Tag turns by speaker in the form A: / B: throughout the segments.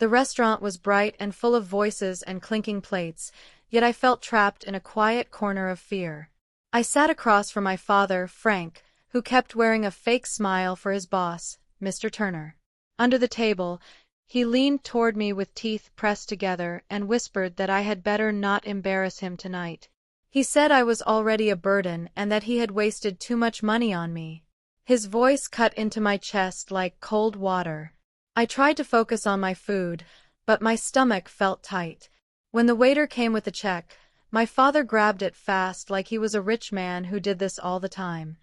A: The restaurant was bright and full of voices and clinking plates, yet I felt trapped in a quiet corner of fear. I sat across from my father, Frank, who kept wearing a fake smile for his boss, Mr. Turner. Under the table, he leaned toward me with teeth pressed together and whispered that I had better not embarrass him tonight. He said I was already a burden and that he had wasted too much money on me. His voice cut into my chest like cold water. I tried to focus on my food, but my stomach felt tight. When the waiter came with the check, my father grabbed it fast like he was a rich man who did this all the time.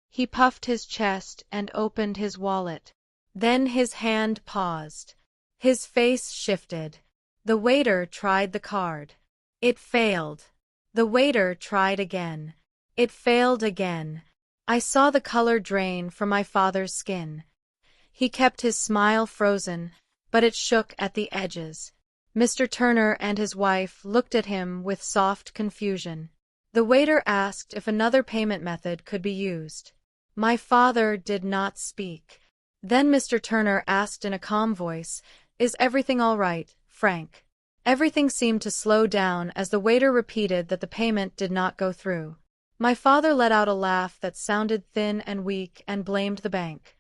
A: He puffed his chest and opened his wallet. Then his hand paused. His face shifted. The waiter tried the card. It failed. The waiter tried again. It failed again. I saw the color drain from my father's skin. He kept his smile frozen, but it shook at the edges. Mr. Turner and his wife looked at him with soft confusion. The waiter asked if another payment method could be used. My father did not speak. Then Mr. Turner asked in a calm voice, "Is everything all right, Frank?" Everything seemed to slow down as the waiter repeated that the payment did not go through. My father let out a laugh that sounded thin and weak and blamed the bank.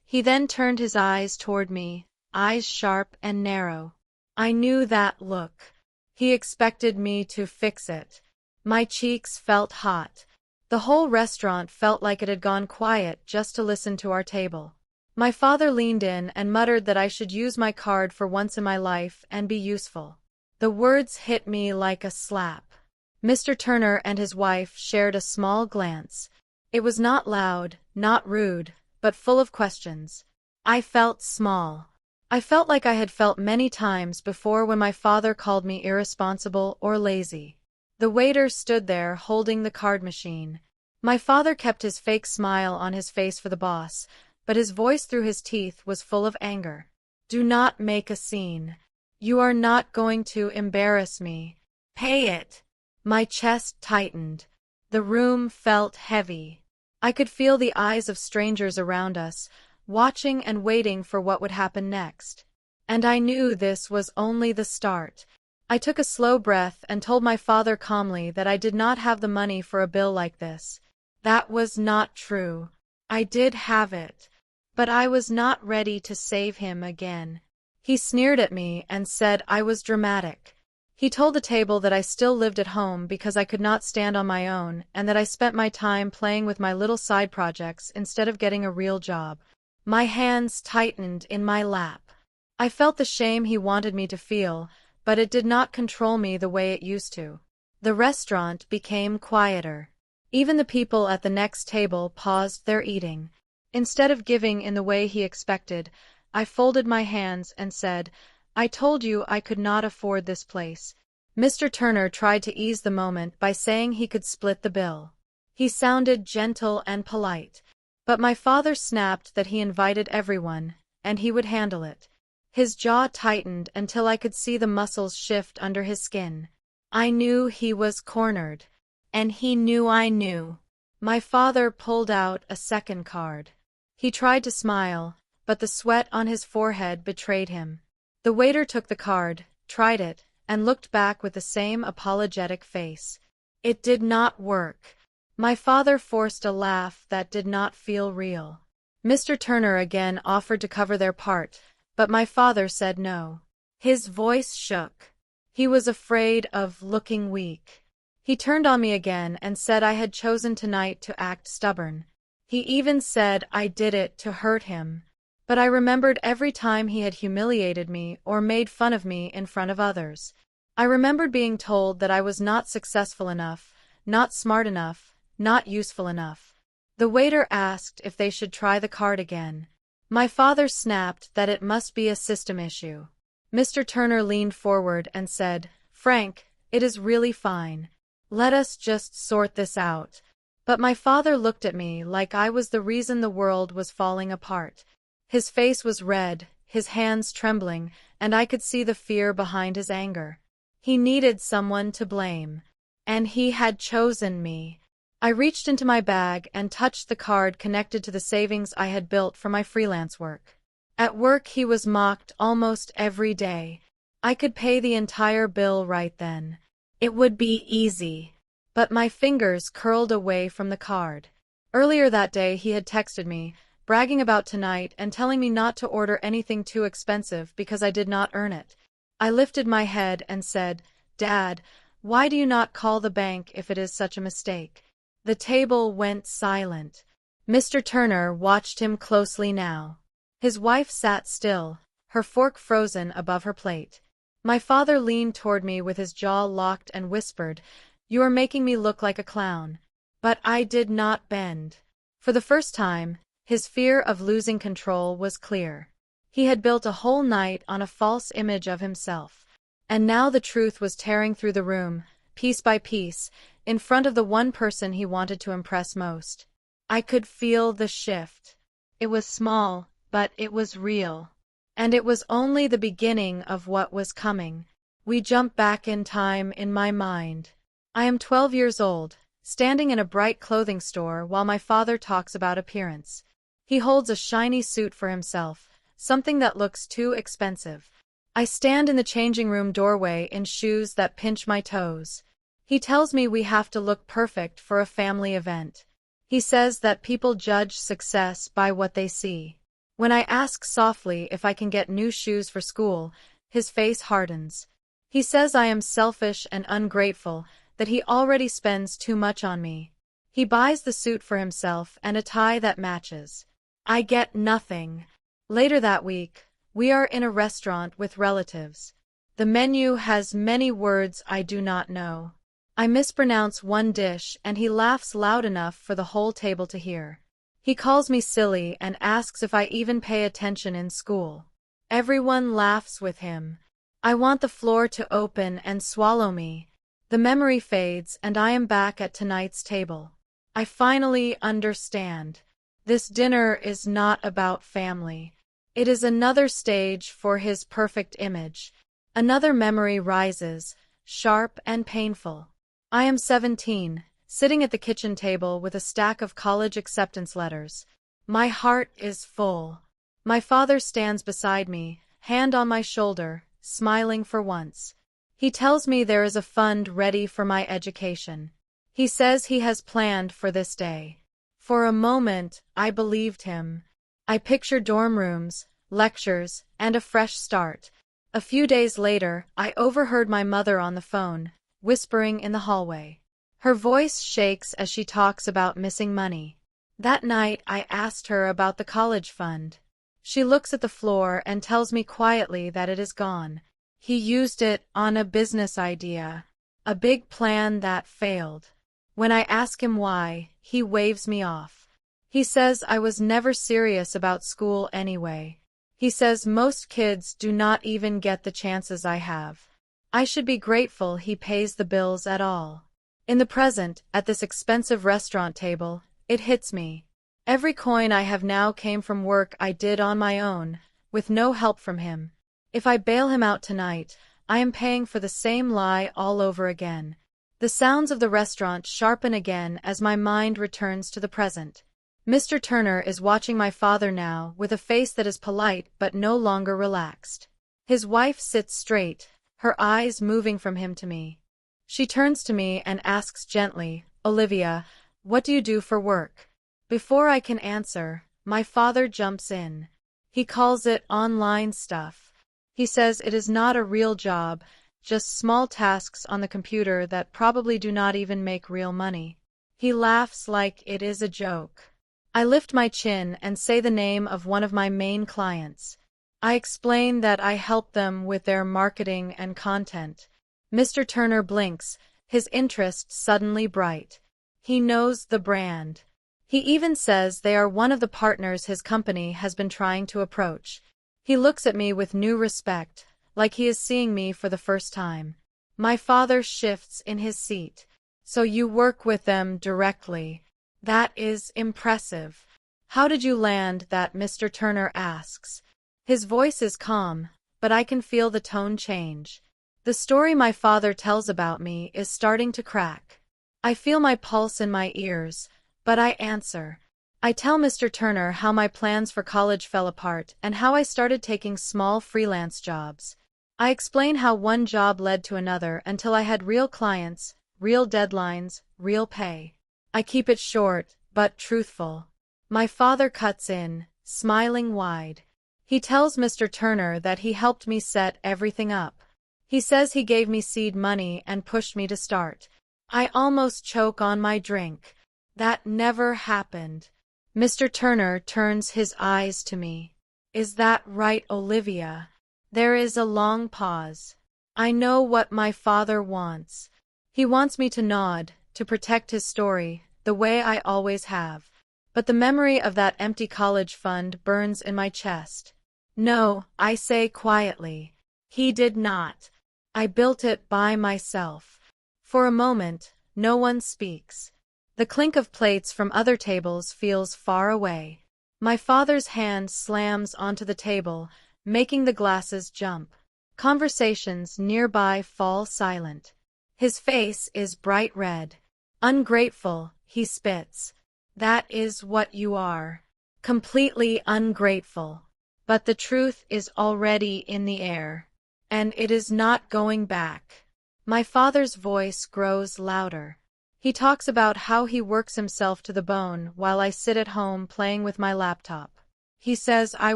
A: He then turned his eyes toward me, eyes sharp and narrow. I knew that look. He expected me to fix it. My cheeks felt hot. The whole restaurant felt like it had gone quiet just to listen to our table. My father leaned in and muttered that I should use my card for once in my life and be useful. The words hit me like a slap. Mr. Turner and his wife shared a small glance. It was not loud, not rude, but full of questions. I felt small. I felt like I had felt many times before when my father called me irresponsible or lazy. The waiter stood there holding the card machine. My father kept his fake smile on his face for the boss, but his voice through his teeth was full of anger. "Do not make a scene. You are not going to embarrass me. Pay it." My chest tightened. The room felt heavy. I could feel the eyes of strangers around us, watching and waiting for what would happen next. And I knew this was only the start. I took a slow breath and told my father calmly that I did not have the money for a bill like this. That was not true. I did have it. But I was not ready to save him again. He sneered at me and said I was dramatic. He told the table that I still lived at home because I could not stand on my own and that I spent my time playing with my little side projects instead of getting a real job. My hands tightened in my lap. I felt the shame he wanted me to feel, but it did not control me the way it used to. The restaurant became quieter. Even the people at the next table paused their eating. Instead of giving in the way he expected, I folded my hands and said, "I told you I could not afford this place." Mr. Turner tried to ease the moment by saying he could split the bill. He sounded gentle and polite, but my father snapped that he invited everyone, and he would handle it. His jaw tightened until I could see the muscles shift under his skin. I knew he was cornered, and he knew I knew. My father pulled out a second card. He tried to smile, but the sweat on his forehead betrayed him. The waiter took the card, tried it, and looked back with the same apologetic face. It did not work. My father forced a laugh that did not feel real. Mr. Turner again offered to cover their part, but my father said no. His voice shook. He was afraid of looking weak. He turned on me again and said I had chosen tonight to act stubborn. He even said I did it to hurt him. But I remembered every time he had humiliated me or made fun of me in front of others. I remembered being told that I was not successful enough, not smart enough, not useful enough. The waiter asked if they should try the card again. My father snapped that it must be a system issue. Mr. Turner leaned forward and said, "Frank, it is really fine. Let us just sort this out." But my father looked at me like I was the reason the world was falling apart. His face was red, his hands trembling, and I could see the fear behind his anger. He needed someone to blame. And he had chosen me. I reached into my bag and touched the card connected to the savings I had built for my freelance work. At work he was mocked almost every day. I could pay the entire bill right then. It would be easy. But my fingers curled away from the card. Earlier that day he had texted me, bragging about tonight and telling me not to order anything too expensive because I did not earn it. I lifted my head and said, "Dad, why do you not call the bank if it is such a mistake?" The table went silent. Mr. Turner watched him closely now. His wife sat still, her fork frozen above her plate. My father leaned toward me with his jaw locked and whispered, "You are making me look like a clown." But I did not bend. For the first time, his fear of losing control was clear. He had built a whole night on a false image of himself. And now the truth was tearing through the room, piece by piece, in front of the one person he wanted to impress most. I could feel the shift. It was small, but it was real. And it was only the beginning of what was coming. We jump back in time in my mind. I am 12 years old, standing in a bright clothing store while my father talks about appearance. He holds a shiny suit for himself, something that looks too expensive. I stand in the changing room doorway in shoes that pinch my toes. He tells me we have to look perfect for a family event. He says that people judge success by what they see. When I ask softly if I can get new shoes for school, his face hardens. He says I am selfish and ungrateful, that he already spends too much on me. He buys the suit for himself and a tie that matches. I get nothing. Later that week, we are in a restaurant with relatives. The menu has many words I do not know. I mispronounce one dish and he laughs loud enough for the whole table to hear. He calls me silly and asks if I even pay attention in school. Everyone laughs with him. I want the floor to open and swallow me. The memory fades and I am back at tonight's table. I finally understand. This dinner is not about family. It is another stage for his perfect image. Another memory rises, sharp and painful. I am 17. Sitting at the kitchen table with a stack of college acceptance letters. My heart is full. My father stands beside me, hand on my shoulder, smiling for once. He tells me there is a fund ready for my education. He says he has planned for this day. For a moment, I believed him. I pictured dorm rooms, lectures, and a fresh start. A few days later, I overheard my mother on the phone, whispering in the hallway. Her voice shakes as she talks about missing money. That night I asked her about the college fund. She looks at the floor and tells me quietly that it is gone. He used it on a business idea. A big plan that failed. When I ask him why, he waves me off. He says I was never serious about school anyway. He says most kids do not even get the chances I have. I should be grateful he pays the bills at all. In the present, at this expensive restaurant table, it hits me. Every coin I have now came from work I did on my own, with no help from him. If I bail him out tonight, I am paying for the same lie all over again. The sounds of the restaurant sharpen again as my mind returns to the present. Mr. Turner is watching my father now with a face that is polite but no longer relaxed. His wife sits straight, her eyes moving from him to me. She turns to me and asks gently, "Olivia, what do you do for work?" Before I can answer, my father jumps in. He calls it online stuff. He says it is not a real job, just small tasks on the computer that probably do not even make real money. He laughs like it is a joke. I lift my chin and say the name of one of my main clients. I explain that I help them with their marketing and content. Mr. Turner blinks, his interest suddenly bright. He knows the brand. He even says they are one of the partners his company has been trying to approach. He looks at me with new respect, like he is seeing me for the first time. My father shifts in his seat. "So you work with them directly. That is impressive. How did you land that?" Mr. Turner asks. His voice is calm, but I can feel the tone change. The story my father tells about me is starting to crack. I feel my pulse in my ears, but I answer. I tell Mr. Turner how my plans for college fell apart and how I started taking small freelance jobs. I explain how one job led to another until I had real clients, real deadlines, real pay. I keep it short, but truthful. My father cuts in, smiling wide. He tells Mr. Turner that he helped me set everything up. He says he gave me seed money and pushed me to start. I almost choke on my drink. That never happened. Mr. Turner turns his eyes to me. Is that right, Olivia? There is a long pause. I know what my father wants. He wants me to nod, to protect his story, the way I always have. But the memory of that empty college fund burns in my chest. No, I say quietly. He did not. I built it by myself. For a moment, no one speaks. The clink of plates from other tables feels far away. My father's hand slams onto the table, making the glasses jump. Conversations nearby fall silent. His face is bright red. Ungrateful, he spits. That is what you are. Completely ungrateful. But the truth is already in the air. And it is not going back. My father's voice grows louder. He talks about how he works himself to the bone while I sit at home playing with my laptop. He says I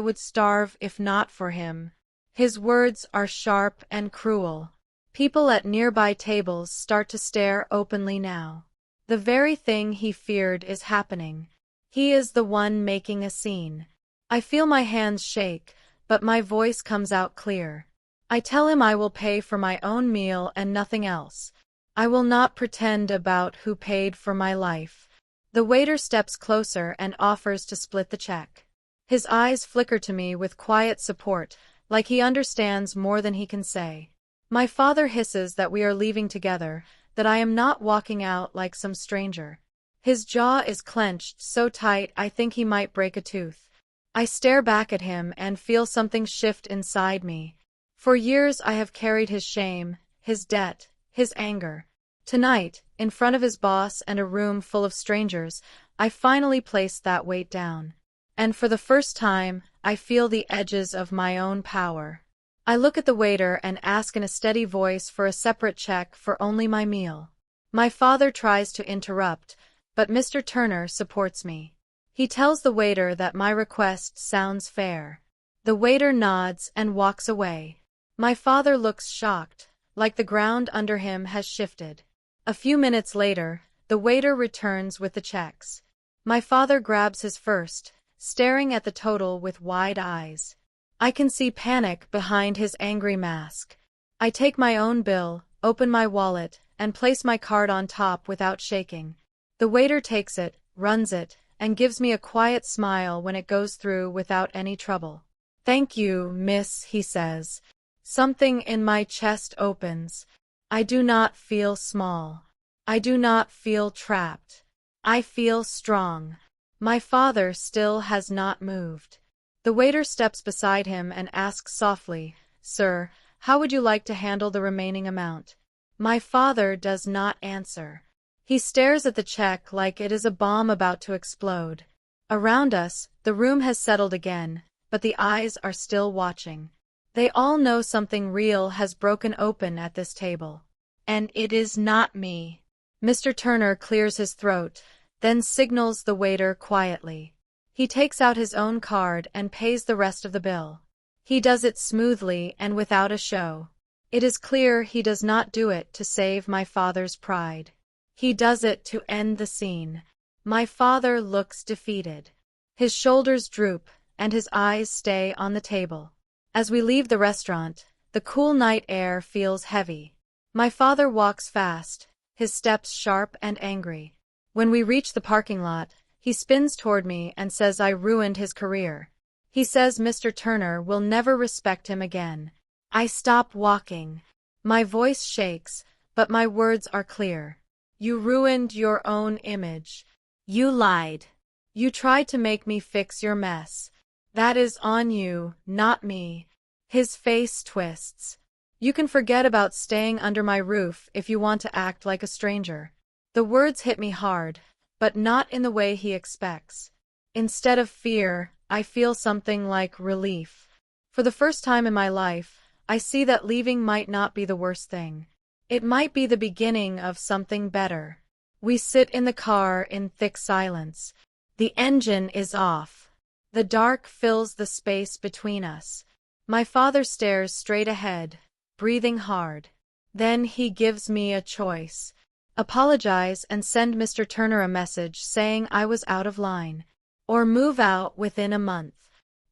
A: would starve if not for him. His words are sharp and cruel. People at nearby tables start to stare openly now. The very thing he feared is happening. He is the one making a scene. I feel my hands shake, but my voice comes out clear. I tell him I will pay for my own meal and nothing else. I will not pretend about who paid for my life. The waiter steps closer and offers to split the check. His eyes flicker to me with quiet support, like he understands more than he can say. My father hisses that we are leaving together, that I am not walking out like some stranger. His jaw is clenched so tight I think he might break a tooth. I stare back at him and feel something shift inside me. For years I have carried his shame, his debt, his anger. Tonight, in front of his boss and a room full of strangers, I finally placed that weight down. And for the first time, I feel the edges of my own power. I look at the waiter and ask in a steady voice for a separate check for only my meal. My father tries to interrupt, but Mr. Turner supports me. He tells the waiter that my request sounds fair. The waiter nods and walks away. My father looks shocked, like the ground under him has shifted. A few minutes later, the waiter returns with the checks. My father grabs his first, staring at the total with wide eyes. I can see panic behind his angry mask. I take my own bill, open my wallet, and place my card on top without shaking. The waiter takes it, runs it, and gives me a quiet smile when it goes through without any trouble. "Thank you, miss," he says. Something in my chest opens. I do not feel small. I do not feel trapped. I feel strong. My father still has not moved. The waiter steps beside him and asks softly, "Sir, how would you like to handle the remaining amount?" My father does not answer. He stares at the check like it is a bomb about to explode. Around us, the room has settled again, but the eyes are still watching. They all know something real has broken open at this table. And it is not me. Mr. Turner clears his throat, then signals the waiter quietly. He takes out his own card and pays the rest of the bill. He does it smoothly and without a show. It is clear he does not do it to save my father's pride. He does it to end the scene. My father looks defeated. His shoulders droop, and his eyes stay on the table. As we leave the restaurant, the cool night air feels heavy. My father walks fast, his steps sharp and angry. When we reach the parking lot, he spins toward me and says I ruined his career. He says Mr. Turner will never respect him again. I stop walking. My voice shakes, but my words are clear. You ruined your own image. You lied. You tried to make me fix your mess. That is on you, not me. His face twists. You can forget about staying under my roof if you want to act like a stranger. The words hit me hard, but not in the way he expects. Instead of fear, I feel something like relief. For the first time in my life, I see that leaving might not be the worst thing. It might be the beginning of something better. We sit in the car in thick silence. The engine is off. The dark fills the space between us. My father stares straight ahead, breathing hard. Then he gives me a choice. Apologize and send Mr. Turner a message saying I was out of line. Or move out within a month.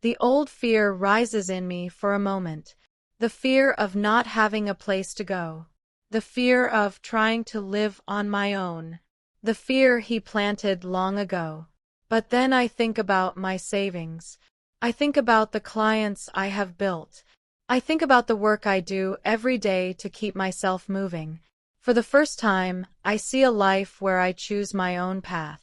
A: The old fear rises in me for a moment. The fear of not having a place to go. The fear of trying to live on my own. The fear he planted long ago. But then I think about my savings. I think about the clients I have built. I think about the work I do every day to keep myself moving. For the first time, I see a life where I choose my own path.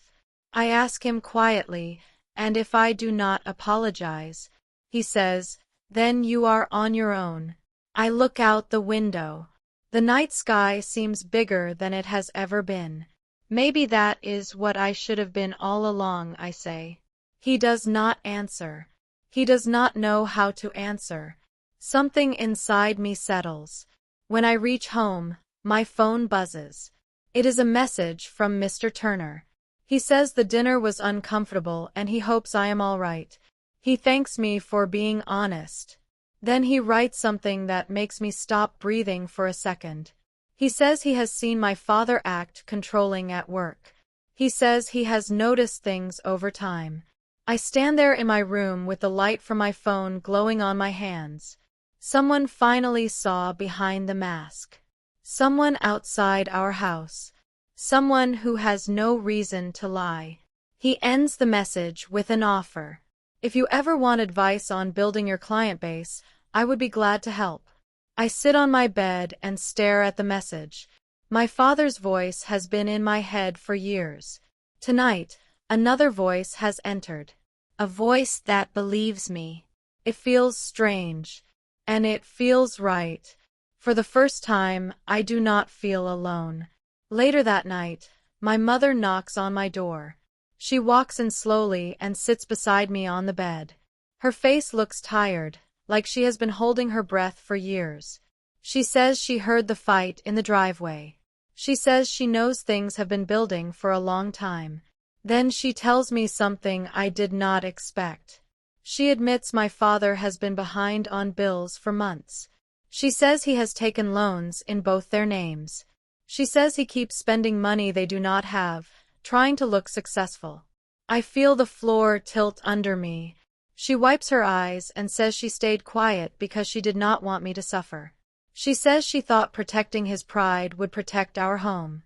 A: I ask him quietly, and if I do not apologize, he says, then you are on your own. I look out the window. The night sky seems bigger than it has ever been. Maybe that is what I should have been all along, I say. He does not answer. He does not know how to answer. Something inside me settles. When I reach home, my phone buzzes. It is a message from Mr. Turner. He says the dinner was uncomfortable and he hopes I am all right. He thanks me for being honest. Then he writes something that makes me stop breathing for a second. He says he has seen my father act controlling at work. He says he has noticed things over time. I stand there in my room with the light from my phone glowing on my hands. Someone finally saw behind the mask. Someone outside our house. Someone who has no reason to lie. He ends the message with an offer. If you ever want advice on building your client base, I would be glad to help. I sit on my bed and stare at the message. My father's voice has been in my head for years. Tonight, another voice has entered. A voice that believes me. It feels strange. And it feels right. For the first time, I do not feel alone. Later that night, my mother knocks on my door. She walks in slowly and sits beside me on the bed. Her face looks tired, like she has been holding her breath for years. She says she heard the fight in the driveway. She says she knows things have been building for a long time. Then she tells me something I did not expect. She admits my father has been behind on bills for months. She says he has taken loans in both their names. She says he keeps spending money they do not have, trying to look successful. I feel the floor tilt under me. She wipes her eyes and says she stayed quiet because she did not want me to suffer. She says she thought protecting his pride would protect our home.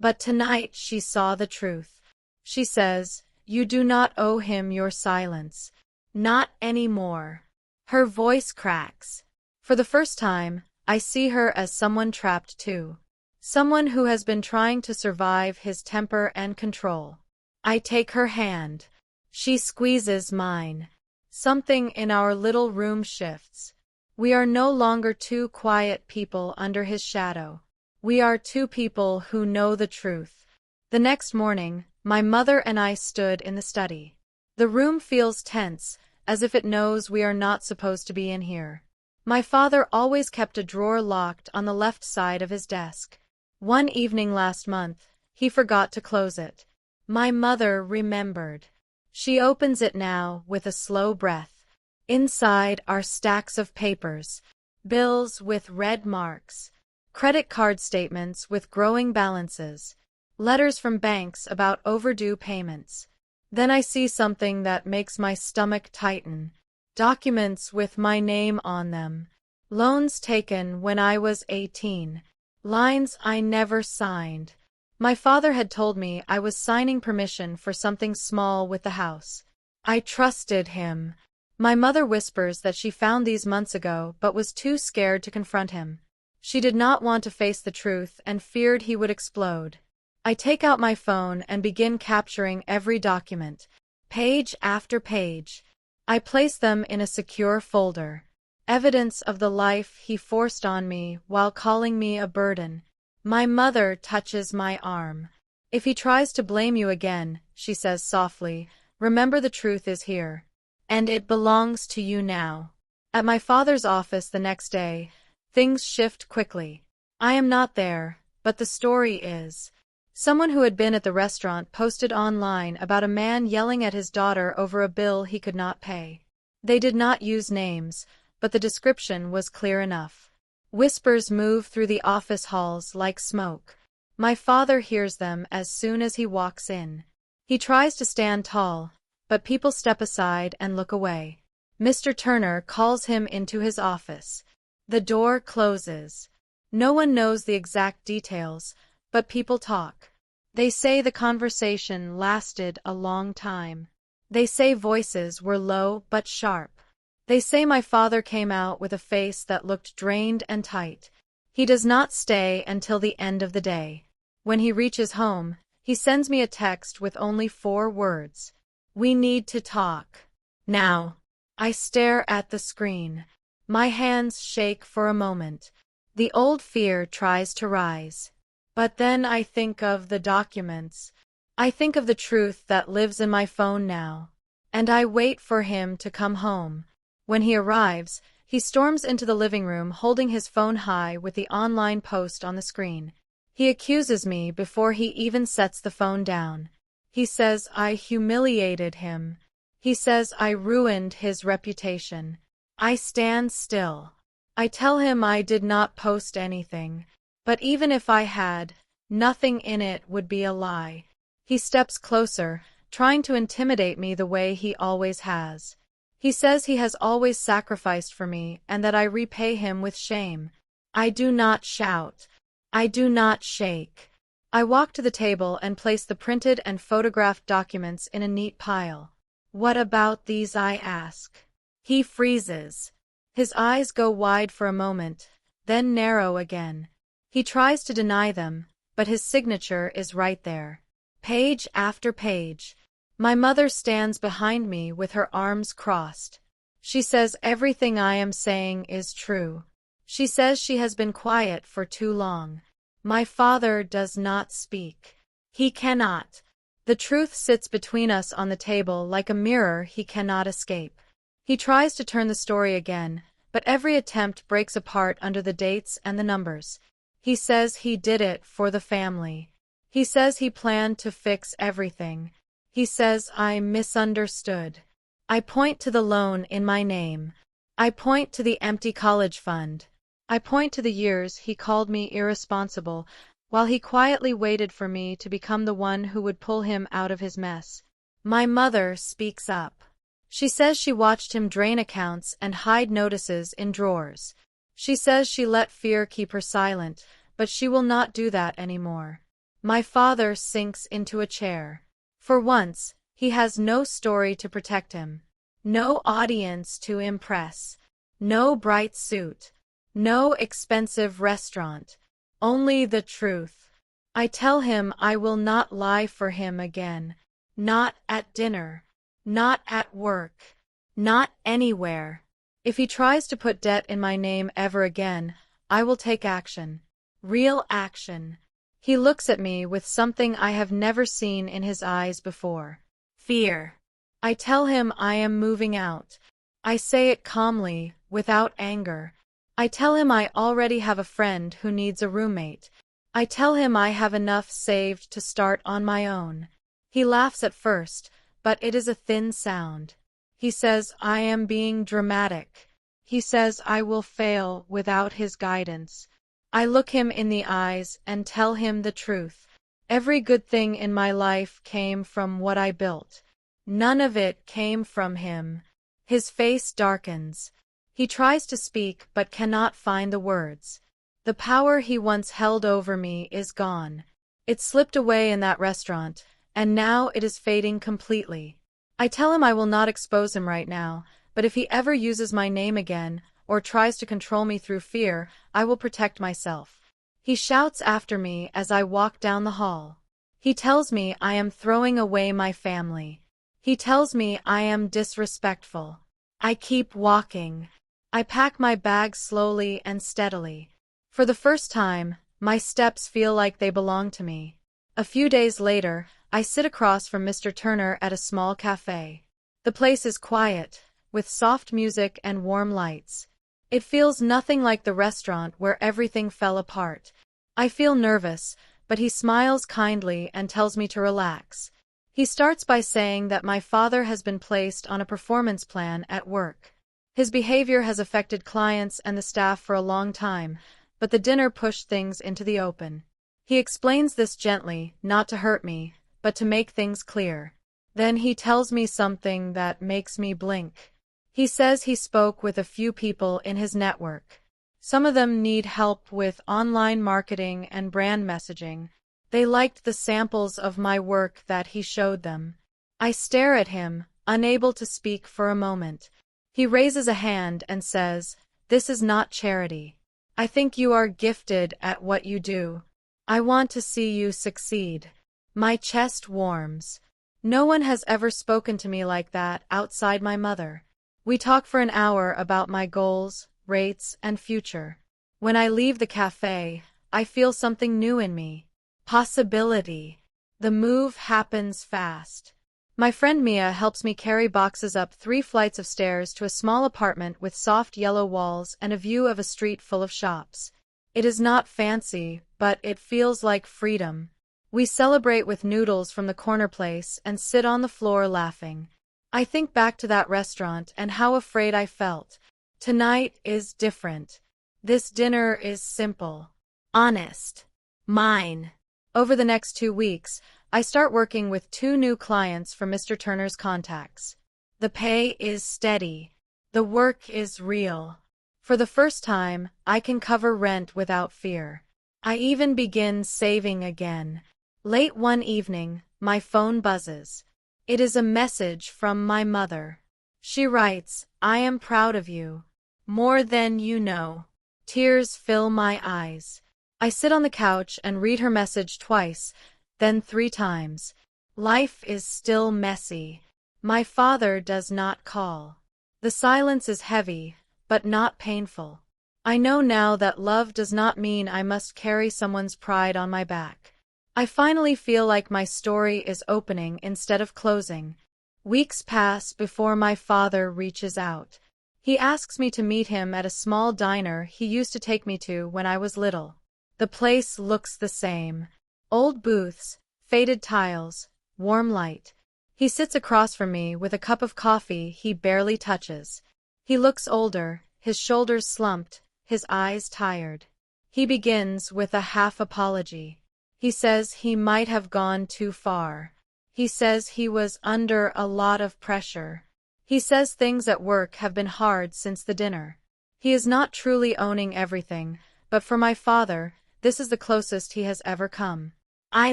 A: But tonight she saw the truth. She says, "You do not owe him your silence. Not anymore." Her voice cracks. For the first time, I see her as someone trapped too. Someone who has been trying to survive his temper and control. I take her hand. She squeezes mine. Something in our little room shifts. We are no longer two quiet people under his shadow. We are two people who know the truth. The next morning, my mother and I stood in the study. The room feels tense, as if it knows we are not supposed to be in here. My father always kept a drawer locked on the left side of his desk. One evening last month, he forgot to close it. My mother remembered. She opens it now with a slow breath. Inside are stacks of papers, bills with red marks, credit card statements with growing balances, letters from banks about overdue payments. Then I see something that makes my stomach tighten. Documents with my name on them. Loans taken when I was 18. Lines I never signed. My father had told me I was signing permission for something small with the house. I trusted him. My mother whispers that she found these months ago but was too scared to confront him. She did not want to face the truth and feared he would explode. I take out my phone and begin capturing every document, page after page. I place them in a secure folder. Evidence of the life he forced on me while calling me a burden. My mother touches my arm. "If he tries to blame you again," she says softly, Remember, the truth is here. And it belongs to you now. At my father's office the next day, things shift quickly. I am not there, but the story is. Someone who had been at the restaurant posted online about a man yelling at his daughter over a bill he could not pay. They did not use names, but the description was clear enough. Whispers move through the office halls like smoke. My father hears them as soon as he walks in. He tries to stand tall, but people step aside and look away. Mr. Turner calls him into his office. The door closes. No one knows the exact details, but people talk. They say the conversation lasted a long time. They say voices were low but sharp. They say my father came out with a face that looked drained and tight. He does not stay until the end of the day. When he reaches home, he sends me a text with only 4 words. We need to talk. Now. I stare at the screen. My hands shake for a moment. The old fear tries to rise. But then I think of the documents. I think of the truth that lives in my phone now. And I wait for him to come home. When he arrives, he storms into the living room holding his phone high with the online post on the screen. He accuses me before he even sets the phone down. He says I humiliated him. He says I ruined his reputation. I stand still. I tell him I did not post anything. But even if I had, nothing in it would be a lie. He steps closer, trying to intimidate me the way he always has. He says he has always sacrificed for me and that I repay him with shame. I do not shout. I do not shake. I walk to the table and place the printed and photographed documents in a neat pile. What about these, I ask. He freezes. His eyes go wide for a moment, then narrow again. He tries to deny them, but his signature is right there. Page after page. My mother stands behind me with her arms crossed. She says everything I am saying is true. She says she has been quiet for too long. My father does not speak. He cannot. The truth sits between us on the table like a mirror he cannot escape. He tries to turn the story again, but every attempt breaks apart under the dates and the numbers. He says he did it for the family. He says he planned to fix everything. He says I misunderstood. I point to the loan in my name. I point to the empty college fund. I point to the years he called me irresponsible, while he quietly waited for me to become the one who would pull him out of his mess. My mother speaks up. She says she watched him drain accounts and hide notices in drawers. She says she let fear keep her silent, but she will not do that anymore. My father sinks into a chair. For once, he has no story to protect him. No audience to impress. No bright suit. No expensive restaurant. Only the truth. I tell him I will not lie for him again. Not at dinner. Not at work. Not anywhere. If he tries to put debt in my name ever again, I will take action. Real action. He looks at me with something I have never seen in his eyes before. Fear. I tell him I am moving out. I say it calmly, without anger. I tell him I already have a friend who needs a roommate. I tell him I have enough saved to start on my own. He laughs at first, but it is a thin sound. He says I am being dramatic. He says I will fail without his guidance. I look him in the eyes and tell him the truth. Every good thing in my life came from what I built. None of it came from him. His face darkens. He tries to speak but cannot find the words. The power he once held over me is gone. It slipped away in that restaurant, and now it is fading completely. I tell him I will not expose him right now, but if he ever uses my name again, or tries to control me through fear, I will protect myself. He shouts after me as I walk down the hall. He tells me I am throwing away my family. He tells me I am disrespectful. I keep walking. I pack my bag slowly and steadily. For the first time, my steps feel like they belong to me. A few days later, I sit across from Mr. Turner at a small cafe. The place is quiet, with soft music and warm lights. It feels nothing like the restaurant where everything fell apart. I feel nervous, but he smiles kindly and tells me to relax. He starts by saying that my father has been placed on a performance plan at work. His behavior has affected clients and the staff for a long time, but the dinner pushed things into the open. He explains this gently, not to hurt me, but to make things clear. Then he tells me something that makes me blink. He says he spoke with a few people in his network. Some of them need help with online marketing and brand messaging. They liked the samples of my work that he showed them. I stare at him, unable to speak for a moment. He raises a hand and says, "This is not charity. I think you are gifted at what you do. I want to see you succeed." My chest warms. No one has ever spoken to me like that outside my mother. We talk for an hour about my goals, rates, and future. When I leave the cafe, I feel something new in me. Possibility. The move happens fast. My friend Mia helps me carry boxes up 3 flights of stairs to a small apartment with soft yellow walls and a view of a street full of shops. It is not fancy, but it feels like freedom. We celebrate with noodles from the corner place and sit on the floor laughing. I think back to that restaurant and how afraid I felt. Tonight is different. This dinner is simple, honest, mine. Over the next 2 weeks, I start working with 2 new clients for Mr. Turner's contacts. The pay is steady. The work is real. For the first time, I can cover rent without fear. I even begin saving again. Late one evening, my phone buzzes. It is a message from my mother. She writes, "I am proud of you. More than you know." Tears fill my eyes. I sit on the couch and read her message twice, then 3 times. Life is still messy. My father does not call. The silence is heavy, but not painful. I know now that love does not mean I must carry someone's pride on my back. I finally feel like my story is opening instead of closing. Weeks pass before my father reaches out. He asks me to meet him at a small diner he used to take me to when I was little. The place looks the same. Old booths, faded tiles, warm light. He sits across from me with a cup of coffee he barely touches. He looks older, his shoulders slumped, his eyes tired. He begins with a half apology. He says he might have gone too far. He says he was under a lot of pressure. He says things at work have been hard since the dinner. He is not truly owning everything, but for my father, this is the closest he has ever come. I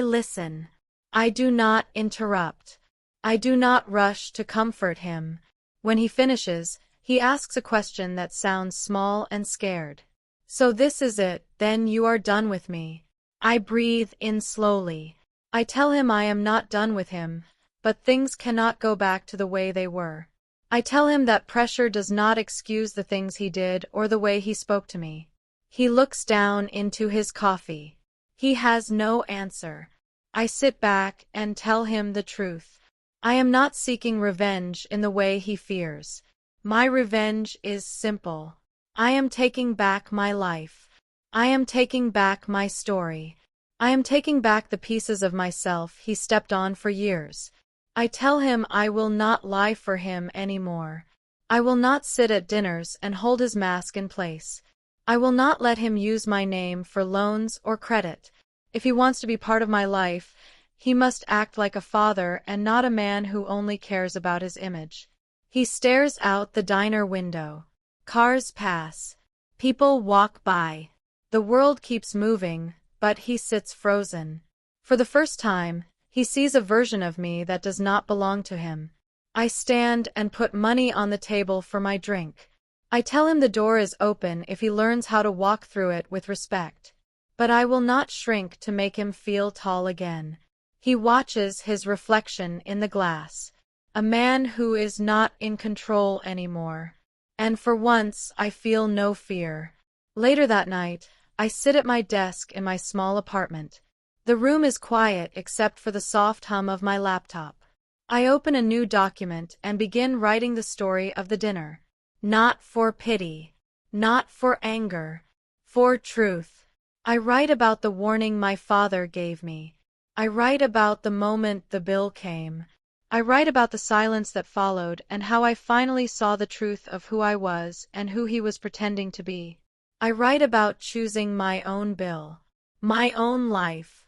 A: listen. I do not interrupt. I do not rush to comfort him. When he finishes, he asks a question that sounds small and scared. "So this is it, then you are done with me." I breathe in slowly. I tell him I am not done with him, but things cannot go back to the way they were. I tell him that pressure does not excuse the things he did or the way he spoke to me. He looks down into his coffee. He has no answer. I sit back and tell him the truth. I am not seeking revenge in the way he fears. My revenge is simple. I am taking back my life. I am taking back my story. I am taking back the pieces of myself he stepped on for years. I tell him I will not lie for him anymore. I will not sit at dinners and hold his mask in place. I will not let him use my name for loans or credit. If he wants to be part of my life, he must act like a father and not a man who only cares about his image. He stares out the diner window. Cars pass. People walk by. The world keeps moving, but he sits frozen. For the first time, he sees a version of me that does not belong to him. I stand and put money on the table for my drink. I tell him the door is open if he learns how to walk through it with respect. But I will not shrink to make him feel tall again. He watches his reflection in the glass. A man who is not in control anymore. And for once, I feel no fear. Later that night, I sit at my desk in my small apartment. The The room is quiet except for the soft hum of my laptop. I open a new document and begin writing the story of the dinner. Not for pity. Not for anger. For truth. I write about the warning my father gave me. I write about the moment the bill came. I write about the silence that followed and how I finally saw the truth of who I was and who he was pretending to be. I write about choosing my own bill, my own life,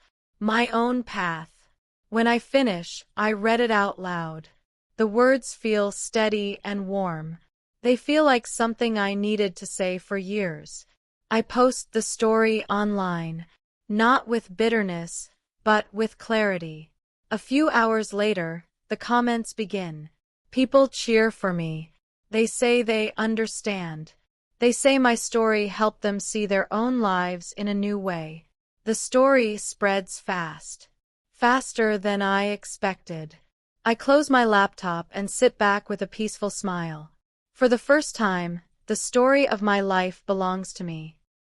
A: my own path. When I finish, I read it out loud. The words feel steady and warm. They feel like something I needed to say for years. I post the story online, not with bitterness, but with clarity. A few hours later, the comments begin. People cheer for me. They say they understand. They say my story helped them see their own lives in a new way. The story spreads fast. Faster than I expected. I close my laptop and sit back with a peaceful smile. For the first time, the story of my life belongs to me.